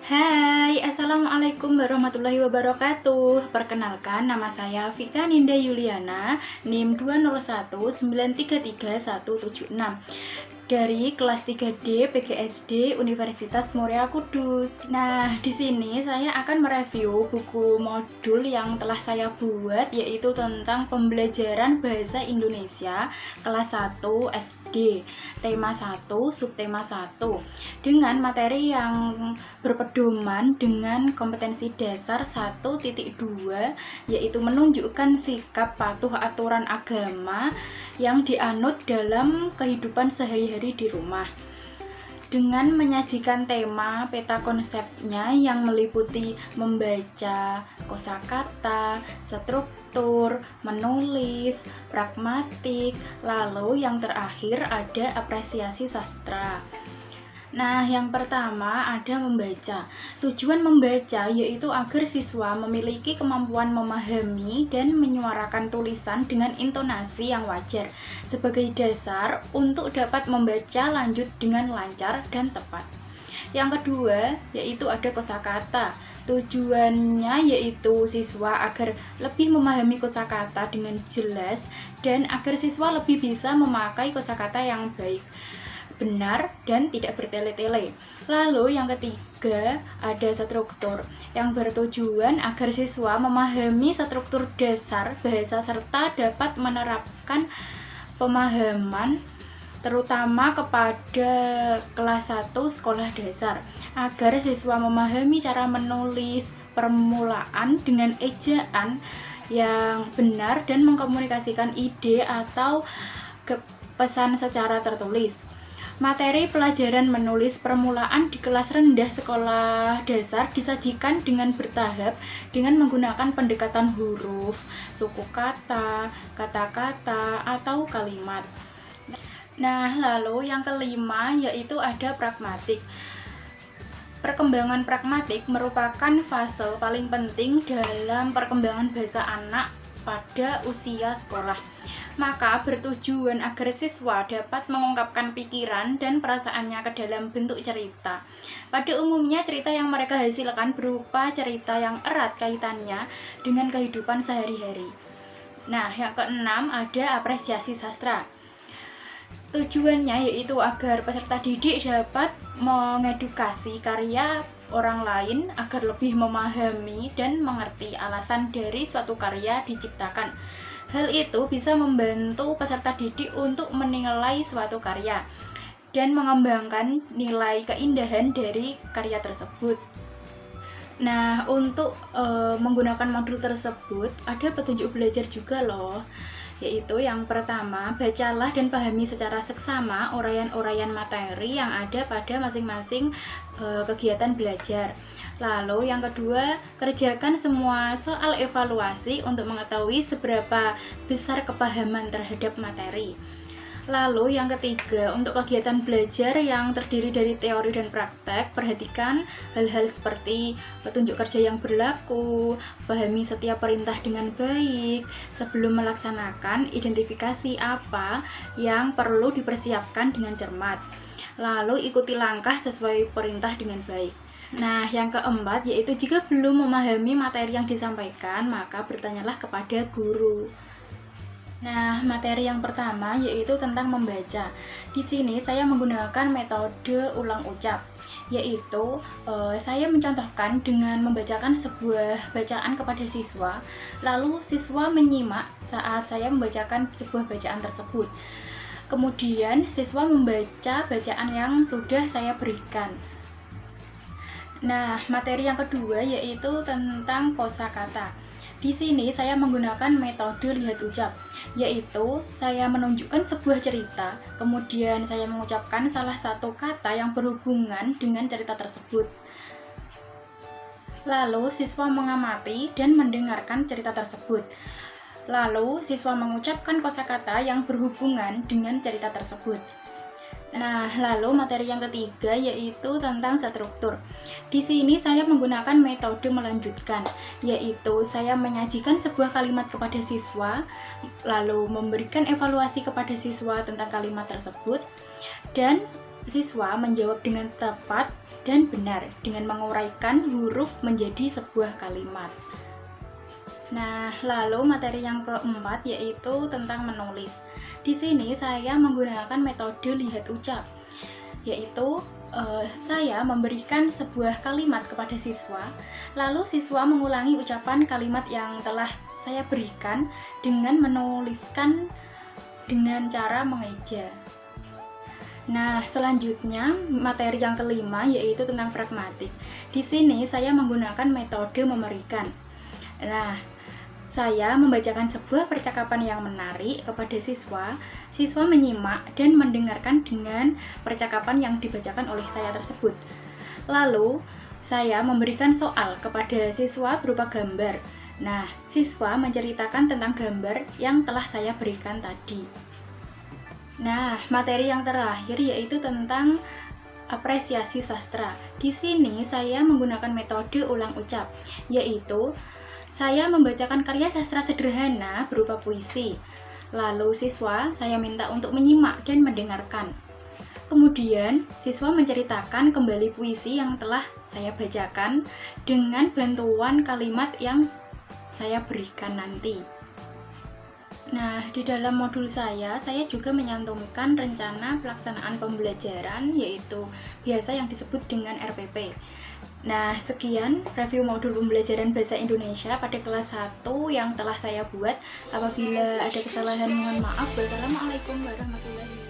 Hai, Assalamualaikum warahmatullahi wabarakatuh. Perkenalkan, nama saya Vika Ninda Yuliana, NIM 201933176 dari kelas 3D PGSD Universitas Muria Kudus. Nah, di sini saya akan mereview buku modul yang telah saya buat, yaitu tentang pembelajaran bahasa Indonesia kelas 1 SD, tema 1, subtema 1, dengan materi yang berpedoman dengan kompetensi dasar 1.2, yaitu menunjukkan sikap patuh aturan agama yang dianut dalam kehidupan sehari-hari di rumah, dengan menyajikan tema peta konsepnya yang meliputi membaca, kosakata, struktur, menulis, pragmatik, lalu yang terakhir ada apresiasi sastra. Nah, yang pertama ada membaca. Tujuan membaca yaitu agar siswa memiliki kemampuan memahami dan menyuarakan tulisan dengan intonasi yang wajar sebagai dasar untuk dapat membaca lanjut dengan lancar dan tepat. Yang kedua yaitu ada kosakata. Tujuannya yaitu siswa agar lebih memahami kosakata dengan jelas dan agar siswa lebih bisa memakai kosakata yang baik, benar, dan tidak bertele-tele. Lalu yang ketiga ada struktur yang bertujuan agar siswa memahami struktur dasar bahasa serta dapat menerapkan pemahaman terutama kepada kelas 1 sekolah dasar, agar siswa memahami cara menulis permulaan dengan ejaan yang benar dan mengkomunikasikan ide atau pesan secara tertulis. Materi pelajaran menulis permulaan di kelas rendah sekolah dasar disajikan dengan bertahap dengan menggunakan pendekatan huruf, suku kata, kata-kata, atau kalimat. Nah, lalu yang kelima yaitu ada pragmatik. Perkembangan pragmatik merupakan fase paling penting dalam perkembangan bahasa anak pada usia sekolah. Maka bertujuan agar siswa dapat mengungkapkan pikiran dan perasaannya ke dalam bentuk cerita. Pada umumnya cerita yang mereka hasilkan berupa cerita yang erat kaitannya dengan kehidupan sehari-hari. Nah, yang keenam ada apresiasi sastra. Tujuannya yaitu agar peserta didik dapat mengedukasi karya orang lain agar lebih memahami dan mengerti alasan dari suatu karya diciptakan. Hal itu bisa membantu peserta didik untuk menilai suatu karya dan mengembangkan nilai keindahan dari karya tersebut. Nah, untuk menggunakan modul tersebut ada petunjuk belajar juga loh, yaitu yang pertama, bacalah dan pahami secara seksama uraian-uraian materi yang ada pada masing-masing kegiatan belajar. Lalu yang kedua, kerjakan semua soal evaluasi untuk mengetahui seberapa besar kepahaman terhadap materi. Lalu yang ketiga, untuk kegiatan belajar yang terdiri dari teori dan praktek, perhatikan hal-hal seperti petunjuk kerja yang berlaku, pahami setiap perintah dengan baik, sebelum melaksanakan identifikasi apa yang perlu dipersiapkan dengan cermat. Lalu ikuti langkah sesuai perintah dengan baik. Nah, yang keempat yaitu jika belum memahami materi yang disampaikan, maka bertanyalah kepada guru. Nah, materi yang pertama yaitu tentang membaca. Di sini saya menggunakan metode ulang ucap, yaitu saya mencontohkan dengan membacakan sebuah bacaan kepada siswa, lalu siswa menyimak saat saya membacakan sebuah bacaan tersebut. Kemudian siswa membaca bacaan yang sudah saya berikan. Nah, materi yang kedua yaitu tentang kosakata. Di sini saya menggunakan metode lihat ucap, yaitu saya menunjukkan sebuah cerita, kemudian saya mengucapkan salah satu kata yang berhubungan dengan cerita tersebut. Lalu siswa mengamati dan mendengarkan cerita tersebut. Lalu siswa mengucapkan kosakata yang berhubungan dengan cerita tersebut. Nah, lalu materi yang ketiga yaitu tentang struktur. Di sini saya menggunakan metode melanjutkan, yaitu saya menyajikan sebuah kalimat kepada siswa, lalu memberikan evaluasi kepada siswa tentang kalimat tersebut, dan siswa menjawab dengan tepat dan benar dengan menguraikan huruf menjadi sebuah kalimat. Nah, lalu materi yang keempat yaitu tentang menulis. Di sini saya menggunakan metode lihat ucap, yaitu saya memberikan sebuah kalimat kepada siswa, lalu siswa mengulangi ucapan kalimat yang telah saya berikan dengan menuliskan dengan cara mengeja. Nah, selanjutnya materi yang kelima yaitu tentang pragmatik. Di sini saya menggunakan metode memberikan. Nah, saya membacakan sebuah percakapan yang menarik kepada siswa. Siswa menyimak dan mendengarkan dengan percakapan yang dibacakan oleh saya tersebut. Lalu, saya memberikan soal kepada siswa berupa gambar. Nah, siswa menceritakan tentang gambar yang telah saya berikan tadi. Nah, materi yang terakhir yaitu tentang apresiasi sastra. Di sini saya menggunakan metode ulang ucap, yaitu saya membacakan karya sastra sederhana berupa puisi. Lalu siswa saya minta untuk menyimak dan mendengarkan. Kemudian siswa menceritakan kembali puisi yang telah saya bacakan dengan bantuan kalimat yang saya berikan nanti. Nah, di dalam modul saya juga menyantumkan rencana pelaksanaan pembelajaran, yaitu biasa yang disebut dengan RPP. Nah, sekian review modul pembelajaran Bahasa Indonesia pada kelas 1 yang telah saya buat. Apabila ada kesalahan, mohon maaf. Wassalamualaikum warahmatullahi wabarakatuh.